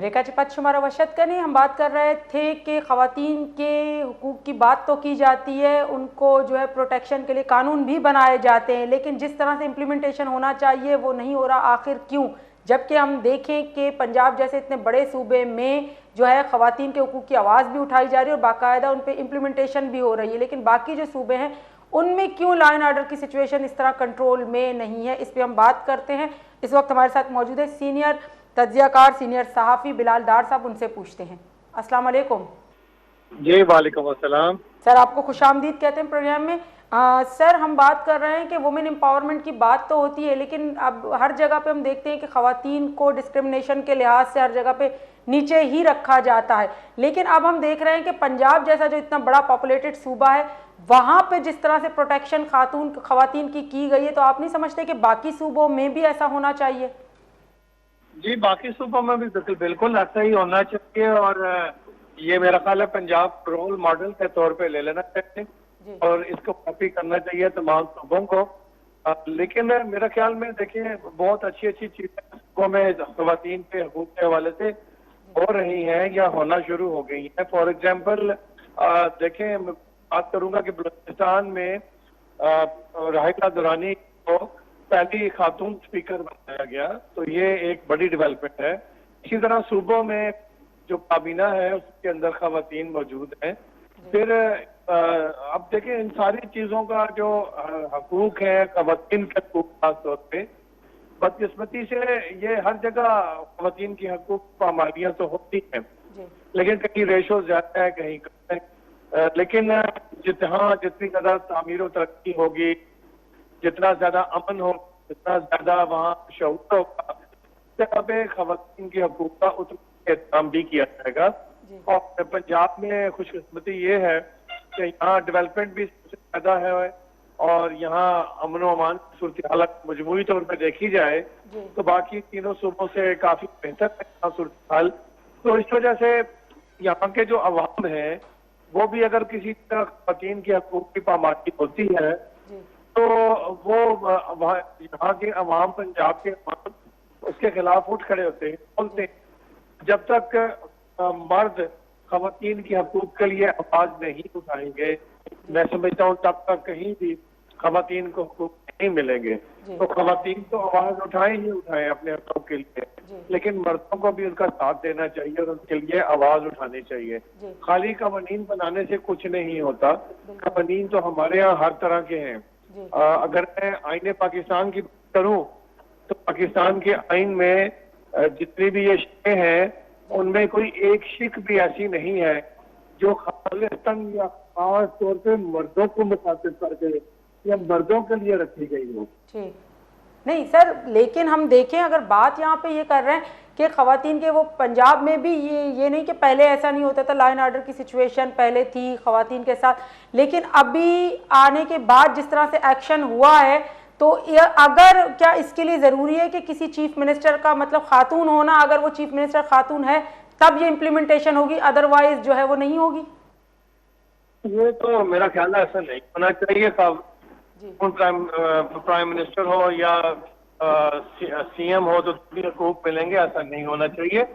ब्रेका चिपत शुमारा वशत करनी हम बात कर रहे थे कि ख़वातीन के हुकूक की बात तो की जाती है, उनको जो है प्रोटेक्शन के लिए कानून भी बनाए जाते हैं, लेकिन जिस तरह से इम्प्लीमेंटेशन होना चाहिए वो नहीं हो रहा। आखिर क्यों? जबकि हम देखें कि पंजाब जैसे इतने बड़े सूबे में जो है ख़वातीन के हुकूक की आवाज़ भी उठाई जा रही है और बाकायदा उन पर इम्प्लीमेंटेशन भी हो रही है, लेकिन बाकी जो सूबे हैं उनमें क्यों लॉ एंड ऑर्डर की सिचुएशन इस तरह कंट्रोल में नहीं है? इस पर हम बात करते हैं। इस वक्त हमारे साथ मौजूद है सीनियर तज्जियाकार, सीनियर सहाफ़ी बिलाल डार साहब, उनसे पूछते हैं। अस्सलाम वालेकुम। जी वालेकुम अस्सलाम। सर, आपको खुशामदीद कहते हैं प्रोग्राम में। सर, हम बात कर रहे हैं कि वुमेन एम्पावरमेंट की बात तो होती है, लेकिन अब हर जगह पे हम देखते हैं कि ख़वातीन को डिस्क्रिमिनेशन के लिहाज से हर जगह पे नीचे ही रखा जाता है। लेकिन अब हम देख रहे हैं कि पंजाब जैसा जो इतना बड़ा पॉपुलेटेड सूबा है, वहाँ पे जिस तरह से प्रोटेक्शन ख़वातीन की गई है, तो आप नहीं समझते कि बाकी सूबों में भी ऐसा होना चाहिए? जी, बाकी सूबों में भी बिल्कुल ऐसा ही होना चाहिए और ये मेरा ख्याल है पंजाब रोल मॉडल के तौर पे ले लेना चाहिए और इसको कॉपी करना चाहिए तमाम सूबों को। लेकिन मेरे ख्याल में देखिए बहुत अच्छी अच्छी चीजें सूबों में ख़वातीन के हकूक़ के हवाले से हो रही हैं या होना शुरू हो गई हैं। फॉर एग्जाम्पल देखें, बात करूंगा कि बलूचिस्तान में राहिला दुरानी को पहली खातून स्पीकर बनाया गया, तो ये एक बड़ी डेवलपमेंट है। इसी तरह सूबों में जो काबीना है उसके अंदर ख़वातीन मौजूद हैं। फिर अब देखें इन सारी चीजों का जो हकूक है ख़वातीन के हकूक खास तौर पे, बदकिस्मती से ये हर जगह ख़वातीन की हकूक पामालियाँ तो होती हैं, लेकिन कहीं रेशो ज्यादा है कहीं कम है। लेकिन जितनी ज्यादा तामीर और तरक्की होगी, जितना ज्यादा अमन हो, जितना ज्यादा वहाँ शऊर होगा, जगह पे ख़वातीन के हकूक का उतना एहतराम भी किया जाएगा। और पंजाब में खुशकिस्मती ये है कि यहाँ डेवलपमेंट भी सबसे ज्यादा है और यहाँ अमन व अमान की सूरत हालत मजमूई तौर पर देखी जाए तो बाकी तीनों सूबों से काफी बेहतर है यहाँ सूरत हाल। तो इस वजह से यहाँ के जो अवाम है वो भी अगर किसी तरह ख़वातीन के हकूक की पामाली होती है तो वो यहाँ के अवाम, पंजाब के अवाम उसके खिलाफ उठ खड़े होते हैं, बोलते हैं। जब तक मर्द ख़वातीन के हकूक के लिए आवाज नहीं उठाएंगे, मैं समझता हूँ तब तक कहीं भी ख़वातीन को हकूक नहीं मिलेंगे। तो ख़वातीन तो आवाज उठाएं ही उठाएं अपने हकूक के लिए, लेकिन मर्दों को भी उनका साथ देना चाहिए और उनके लिए आवाज उठानी चाहिए। खाली कवानीन बनाने से कुछ नहीं होता। कवानीन तो हमारे यहाँ हर तरह के हैं। अगर मैं आईने पाकिस्तान की बात करूं तो पाकिस्तान के आइन में जितनी भी ये शिकें हैं उनमें कोई एक शिक भी ऐसी नहीं है जो खालिस्तान या खास तौर पे मर्दों को मुखातिब करके या मर्दों के लिए रखी गई हो। ठीक नहीं सर, लेकिन हम देखें अगर बात यहाँ पे ये कर रहे हैं कि ख़वातीन के वो पंजाब में भी ये नहीं कि पहले ऐसा नहीं होता था, लॉ एंड ऑर्डर की सिचुएशन पहले थी ख़वातीन के साथ, लेकिन अभी आने के बाद जिस तरह से एक्शन हुआ है तो अगर क्या इसके लिए ज़रूरी है कि किसी चीफ मिनिस्टर का मतलब खातून होना, अगर वो चीफ मिनिस्टर खातून है तब ये इम्प्लीमेंटेशन होगी, अदरवाइज जो है वो नहीं होगी? ये तो मेरा ख्याल है ऐसा नहीं होना चाहिए। प्राइम मिनिस्टर हो या सीएम हो तो भी हकूक मिलेंगे, ऐसा नहीं होना चाहिए।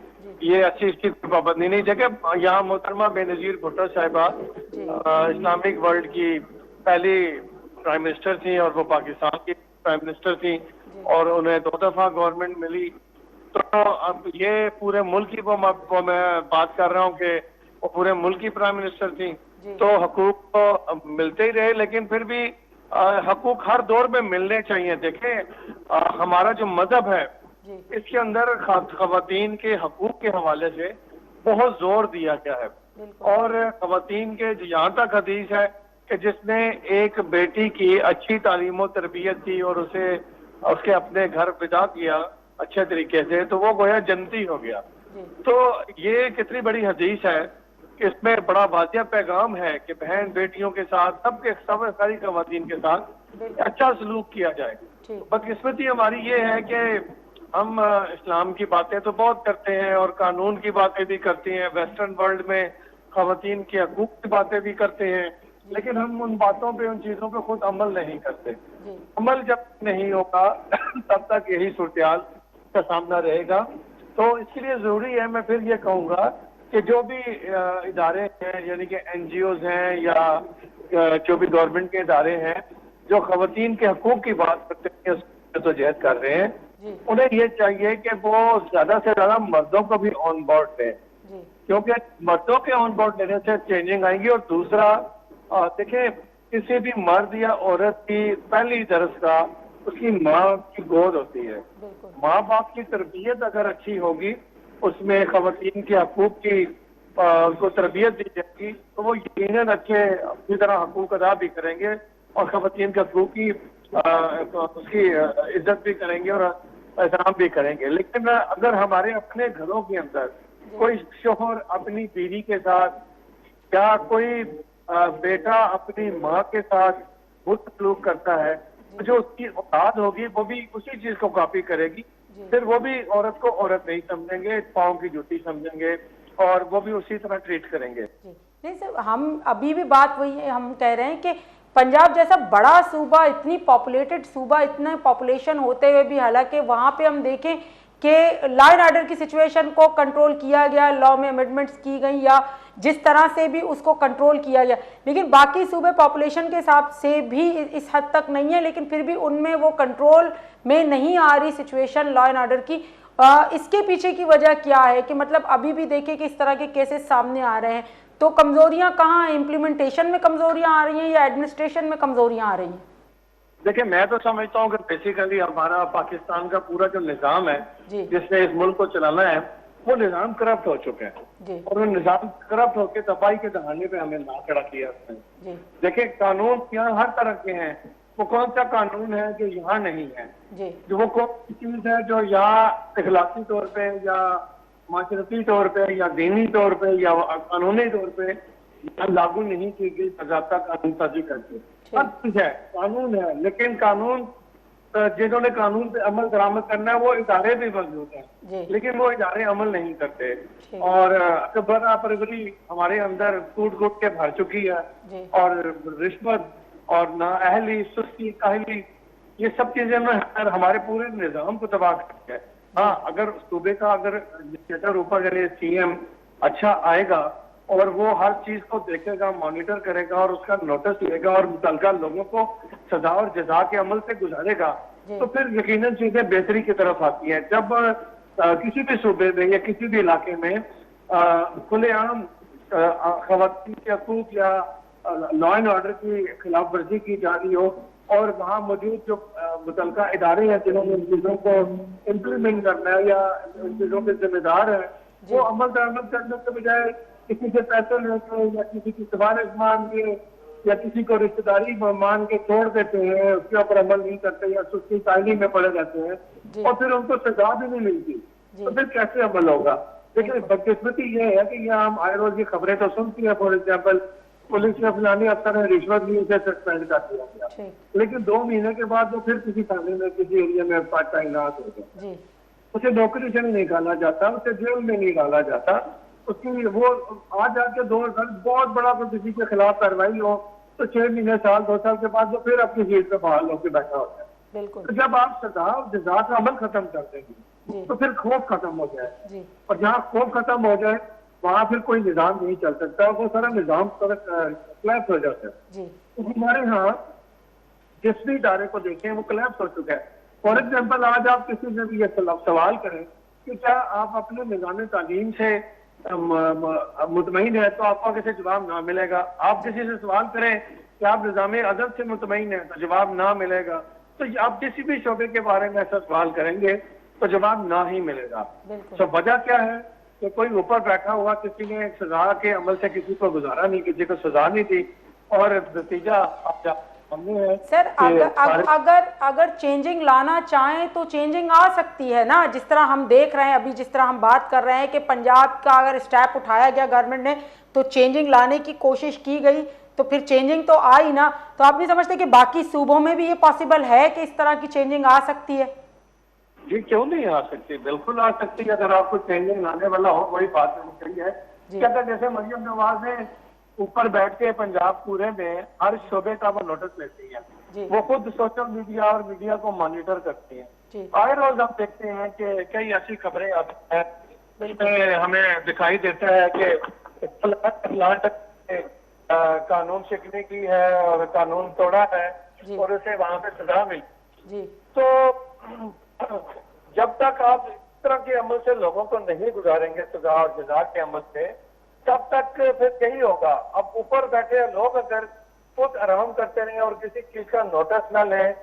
ये अच्छी इसकी पाबंदी नहीं। जगह यहाँ मोहतरमा बेनज़ीर भुट्टो साहिबा इस्लामिक वर्ल्ड की पहली प्राइम मिनिस्टर थी और वो पाकिस्तान की प्राइम मिनिस्टर थी और उन्हें 2 दफा गवर्नमेंट मिली। तो अब ये पूरे मुल्क की वो मैं बात कर रहा हूँ कि वो पूरे मुल्क की प्राइम मिनिस्टर थी, तो हकूक तो मिलते ही रहे, लेकिन फिर भी हकूक हर दौर में मिलने चाहिए। देखें हमारा जो मजहब है इसके अंदर ख़वातीन के हकूक के हवाले से बहुत जोर दिया गया है और ख़वातीन के यहाँ तक हदीस है कि जिसने एक बेटी की अच्छी तालीम और तरबियत की और उसे उसके अपने घर विदा किया अच्छे तरीके से तो वो गोया जन्नती हो गया। तो ये कितनी बड़ी हदीस है कि इसमें बड़ा वाजिया पैगाम है कि बहन बेटियों के साथ सब सारी ख़वातीन के साथ अच्छा सलूक किया जाए। बदकिस्मती हमारी ये है कि हम इस्लाम की बातें तो बहुत करते हैं और कानून की बातें भी करते हैं, वेस्टर्न वर्ल्ड में ख़वातीन के हकूक की बातें भी करते हैं, लेकिन हम उन बातों पे, उन चीजों पे खुद अमल नहीं करते। अमल जब नहीं होगा तब तक यही सूरत हाल का सामना रहेगा तो इसके लिए जरूरी है, मैं फिर ये कहूंगा कि जो भी इदारे हैं, यानी कि एनजीओज हैं या जो भी गवर्नमेंट के इदारे हैं जो खवातीन के हकूक की बात करते हैं, उसमें तो जहद कर रहे हैं, उन्हें ये चाहिए कि वो ज्यादा से ज्यादा मर्दों को भी ऑन बोर्ड लें, क्योंकि मर्दों के ऑन बोर्ड लेने से चेंजिंग आएंगी। और दूसरा, देखिए, किसी भी मर्द या औरत की पहली दरसगाह उसकी माँ की गोद होती है। माँ बाप की तरबियत अगर अच्छी होगी, उसमें खवातीन के हकूक की उनको तरबियत दी जाएगी, तो वो यकीनन अच्छे अपनी तरह हकूक अदा भी करेंगे और खवातीन के हकूक की उसकी इज्जत भी करेंगे और एहतराम भी करेंगे। लेकिन अगर हमारे अपने घरों के अंदर कोई शोहर अपनी बीवी के साथ या कोई बेटा अपनी माँ के साथ बुरा सलूक करता है, तो जो उसकी औलाद होगी वो भी उसी चीज को कॉपी करेगी। फिर वो भी औरत को औरत नहीं समझेंगे, पाँव की जूती समझेंगे और वो भी उसी तरह ट्रीट करेंगे। नहीं सर, हम अभी भी बात वही है, हम कह रहे हैं कि पंजाब जैसा बड़ा सूबा, इतनी पॉपुलेटेड सूबा, इतने पॉपुलेशन होते हुए भी हालांकि वहाँ पे हम देखें कि लॉ एंड ऑर्डर की सिचुएशन को कंट्रोल किया गया, लॉ में अमेंडमेंट्स की गई या जिस तरह से भी उसको कंट्रोल किया गया, लेकिन बाकी सूबे पॉपुलेशन के हिसाब से भी इस हद तक नहीं है, लेकिन फिर भी उनमें वो कंट्रोल में नहीं आ रही सिचुएशन लॉ एंड ऑर्डर की। इसके पीछे की वजह क्या है कि मतलब अभी भी देखिए कि इस तरह के केसेस सामने आ रहे हैं, तो कमजोरियां कहाँ हैं? इम्प्लीमेंटेशन में कमजोरियां आ रही हैं या एडमिनिस्ट्रेशन में कमजोरियां आ रही हैं? देखिए, मैं तो समझता हूँ कि बेसिकली हमारा पाकिस्तान का पूरा जो निजाम है जिसने इस मुल्क को चलाना है, वो निजाम करप्ट हो चुके हैं और वो निजाम करप्ट होकर तबाही के दहाने पे हमें ना खड़ा किया उसने। देखिए, कानून यहाँ हर तरह के हैं, वो कौन सा कानून है जो यहाँ नहीं है? जो वो कौन सी चीज है जो यहाँ इखलाकी तौर पे या माशरती तौर पे या दीनी तौर पे या कानूनी तौर पे लागू नहीं की गई? बाज़ाब्ता कानून साजी करके हर चीज है, कानून है, लेकिन कानून जिन्होंने कानून पे अमल दरामद करना है वो इदारे भी मौजूद हैं, लेकिन वो इदारे अमल नहीं करते। और अकबरा परवरी हमारे अंदर कूट कूट के भर चुकी है और रिश्वत और नाअहली, सुस्ती, काहली, ये सब चीजें हमारे पूरे निजाम को तबाह करती है। हाँ, अगर सूबे का अगर ऊपर करे सीएम अच्छा आएगा और वो हर चीज को देखेगा, मॉनिटर करेगा और उसका नोटिस लेगा और मुतल्लिका लोगों को सजा और जजा के अमल से गुजारेगा, तो फिर यकीनन चीजें बेहतरी की तरफ आती हैं। जब किसी भी सूबे में या किसी भी इलाके में खुलेआम खवातीन के हकूक या लॉ एंड ऑर्डर की खिलाफ वर्जी की जा रही हो और वहाँ मौजूद जो मुतल्लिका इदारे हैं जिन्होंने इन चीजों को इम्प्लीमेंट करना है या इन चीजों के जिम्मेदार है, वो अमल दरामद करने के बजाय किसी से पैसे लेके या किसी की सिफारिश मान के या किसी को रिश्तेदारी मान के छोड़ देते हैं, उसके ऊपर अमल नहीं करते या सुस्ती कायली में पड़े रहते हैं और फिर उनको सजा भी नहीं मिलती, तो फिर कैसे अमल होगा? लेकिन बदकिस्मती ये है कि यहाँ हम आए रोज ये खबरें तो सुनती हैं, फॉर एग्जाम्पल पुलिस ने फलानी अफसर ने रिश्वत ली, उसे सस्पेंड कर दिया गया, लेकिन 2 महीने के बाद वो फिर किसी थाने में किसी एरिया में तैनात हो गया, उसे नौकरी से नहीं निकाला जाता, उसे जेल में नहीं डाला जाता, उसकी वो आज आके 2 साल बहुत बड़ा किसी के खिलाफ कार्रवाई हो तो 6 महीने, साल, 2 साल के बाद वो फिर अपनी सीट पे बहाल होकर बैठा होता है। तो जब आप सजा और जजा का अमल खत्म कर देंगे तो फिर खौफ खत्म हो जाए और जहाँ खौफ खत्म हो जाए वहाँ फिर कोई निजाम नहीं चल सकता, वो सारा निजाम क्लैप्स हो जाता है। तो हमारे यहाँ जिस भी इदारे को देखें वो क्लैप्स हो चुका है। फॉर एग्जाम्पल, आज आप किसी से भी ये सवाल करें कि क्या आप अपने निजाम तालीम से मुतमईन है, तो आपको किसी जवाब ना मिलेगा। आप किसी से सवाल करें कि आप निजाम अदब से मुतमईन है, तो जवाब ना मिलेगा। तो आप किसी भी शोबे के बारे में ऐसा सवाल करेंगे तो जवाब ना ही मिलेगा। तो वजह क्या है कि कोई ऊपर बैठा हुआ किसी ने एक सजा के अमल से किसी को गुजारा नहीं, किसी को सजा नहीं दी और नतीजा आप है। सर, अगर चेंजिंग लाना चाहें तो चेंजिंग आ सकती है ना, जिस तरह हम देख रहे हैं अभी, जिस तरह हम बात कर रहे हैं कि पंजाब का अगर स्टेप उठाया गया गवर्नमेंट ने तो चेंजिंग लाने की कोशिश की गई, तो फिर चेंजिंग तो आई ना। तो आप नहीं समझते कि बाकी सूबों में भी ये पॉसिबल है कि इस तरह की चेंजिंग आ सकती है? जी, क्यों नहीं आ सकती, बिल्कुल आ सकती है। अगर आपको चेंजिंग लाने वाला हो, वही बात सही है। क्या जैसे मरियम नवाज ने ऊपर बैठ के पंजाब पूरे में हर शोबे का वो नोटिस लेती है, वो खुद सोशल मीडिया और मीडिया को मॉनिटर करती है, आए रोज हम देखते हैं कि कई ऐसी खबरें आती हैं जिसमें हमें दिखाई देता है कि प्लांट कानून शिकने की है और कानून तोड़ा है और उसे वहां पे सजा मिली। तो जब तक आप इस तरह के अमल से लोगों को नहीं गुजारेंगे, सजा और जजा के अमल से, तब तक फिर यही होगा। अब ऊपर बैठे लोग अगर खुद आराम करते रहें और किसी चीज का नोटिस ना लें,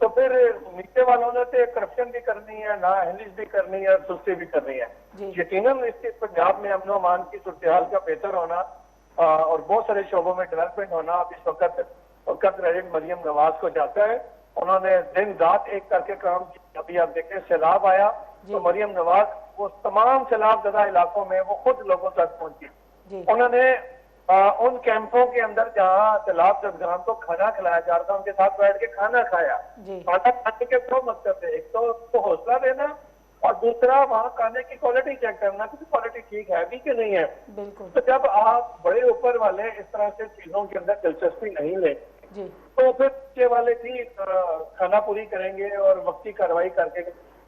तो फिर नीचे वालों ने तो करप्शन भी करनी है, नाअहली भी करनी है, सुस्ती भी करनी है। यकीनन इसके पंजाब में अमन अमान की सूरत का बेहतर होना और बहुत सारे शोबों में डेवलपमेंट होना अब इस वक्त प्रेसिडेंट मरियम नवाज को जाता है। उन्होंने दिन रात एक करके काम किया। अभी आप देखें सैलाब आया तो मरियम नवाज वो तमाम सैलाब ज़दा इलाकों में वो खुद लोगों तक पहुंची। उन्होंने उन कैंपों के अंदर जहाँ सैलाब जदगान को खाना खिलाया जा रहा था, उनके साथ बैठ के खाना खाया। खाना खाने के दो मकसद थे, एक तो उसको हौसला देना और दूसरा वहाँ खाने की क्वालिटी चेक करना कि क्वालिटी ठीक है भी कि नहीं है। तो जब आप बड़े ऊपर वाले इस तरह से चीजों के अंदर दिलचस्पी नहीं ले तो फिर नीचे वाले भी खाना पूरी करेंगे और वक्ती कार्रवाई करके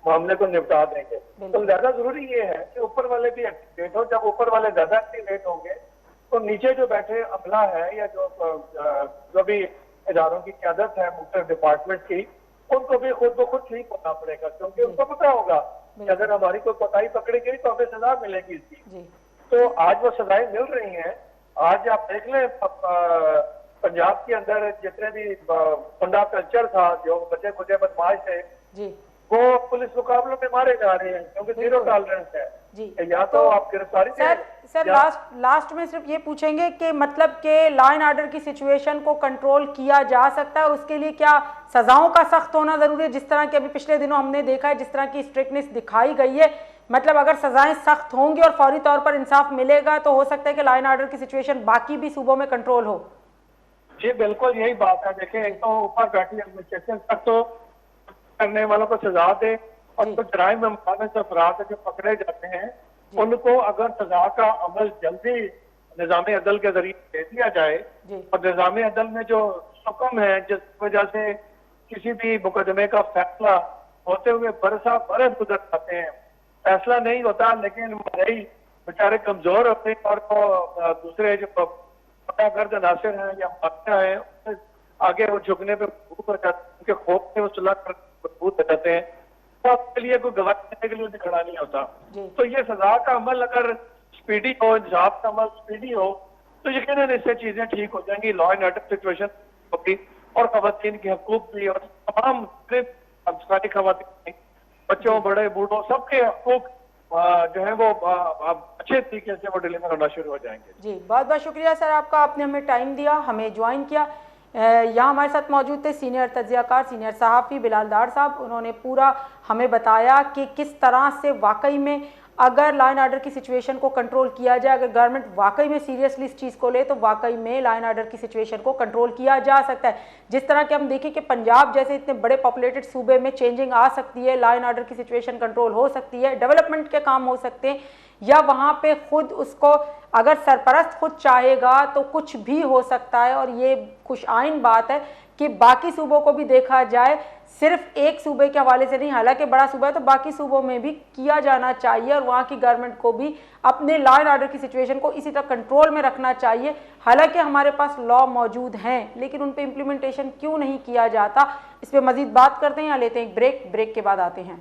मामले को निपटा देंगे। तो ज्यादा जरूरी ये है कि ऊपर वाले भी एक्टिवेट हो। जब ऊपर वाले ज्यादा एक्टिवेट होंगे तो नीचे जो बैठे अमला है या जो भी इदारों की क्यादत है मुख्तलिफ डिपार्टमेंट की, उनको भी खुद ब खुद ठीक होना पड़ेगा, क्योंकि उनको पता होगा कि अगर हमारी कोई कोताही पकड़ी गई तो हमें सजा मिलेगी इसकी। तो आज वो सजाएं मिल रही हैं। आज आप देख लें पंजाब के अंदर जितने भी गुंडा कल्चर था, जो बच्चे खुदे बदमाश थे, वो पुलिस मुकाबलों में मारे जा रहे हैं क्योंकि जीरो टॉलरेंस है। या तो आप गिरफ्तारी सर लास्ट में सिर्फ ये पूछेंगे कि मतलब कि लॉ एंड ऑर्डर की सिचुएशन को कंट्रोल किया जा सकता है और उसके लिए क्या सजाओं का सख्त होना जरूरी है? जिस तरह के अभी पिछले दिनों हमने देखा है, जिस तरह की स्ट्रिक्टनेस दिखाई गई है, मतलब अगर सजाएं सख्त होंगी और फौरी तौर पर इंसाफ मिलेगा तो हो सकता है कि लॉ एंड ऑर्डर की सिचुएशन बाकी भी सूबों में कंट्रोल हो। जी बिल्कुल यही बात है। देखिए, एक तो ऊपर बैठी एडमिनिस्ट्रेशन तक तो करने वालों को सजा दे और कुछ जराइम में मुखालिफ अफराद जो पकड़े जाते हैं उनको अगर सजा का अमल जल्दी निजाम अदल के जरिए दे दिया जाए और निजाम अदल में जो हुक्म है जिस वजह से किसी भी मुकदमे का फैसला होते हुए बरस गुजर जाते हैं, फैसला नहीं होता लेकिन मरई बेचारे कमजोर होते हैं और तो दूसरे जो गर्द नासिर हैं या माफिया हैं आगे वो झुकने पे मजबूर हो जाते हैं, उनके खौफ से वो सुलह कर मजबूर हो जाते हैं, तो आपके लिए कोई गवाही देने के लिए भी खड़ा नहीं होता। तो ये सजा का अमल अगर स्पीडी हो, इंसाफ का अमल स्पीडी हो, तो यकीनन इससे चीजें ठीक हो जाएंगी, लॉ एंड ऑर्डर सिचुएशन होगी और खवातीन के हकूक भी और तमाम सारी खवातीन, बच्चों, बड़े, बूढ़ों, सबके हकूक जो है वो अच्छे तरीके से वो डिलीवर होना शुरू हो जाएंगे। जी बहुत बहुत शुक्रिया सर आपका, आपने हमें टाइम दिया, हमें ज्वाइन किया। यहाँ हमारे साथ मौजूद थे सीनियर तज्जियाकार, सीनियर सहाफ़ी बिलाल डार साहब। उन्होंने पूरा हमें बताया कि किस तरह से वाकई में अगर लॉ एंड ऑर्डर की सिचुएशन को कंट्रोल किया जाए, अगर गवर्नमेंट वाकई में सीरियसली इस चीज़ को ले तो वाकई में लॉ एंड ऑर्डर की सिचुएशन को कंट्रोल किया जा सकता है। जिस तरह के हम देखें कि पंजाब जैसे इतने बड़े पॉपुलेटेड सूबे में चेंजिंग आ सकती है, लॉ एंड ऑर्डर की सिचुएशन कंट्रोल हो सकती है, डेवलपमेंट के काम हो सकते हैं, या वहाँ पे खुद उसको अगर सरपरस्त खुद चाहेगा तो कुछ भी हो सकता है। और ये खुशआइन बात है कि बाकी सूबों को भी देखा जाए, सिर्फ एक सूबे के हवाले से नहीं, हालांकि बड़ा सूबा है तो बाकी सूबों में भी किया जाना चाहिए और वहाँ की गवर्नमेंट को भी अपने लॉ एंड ऑर्डर की सिचुएशन को इसी तरह कंट्रोल में रखना चाहिए। हालांकि हमारे पास लॉ मौजूद हैं लेकिन उन पर इम्प्लीमेंटेशन क्यों नहीं किया जाता, इस पर मजीद बात करते हैं या लेते हैं एक ब्रेक के बाद आते हैं।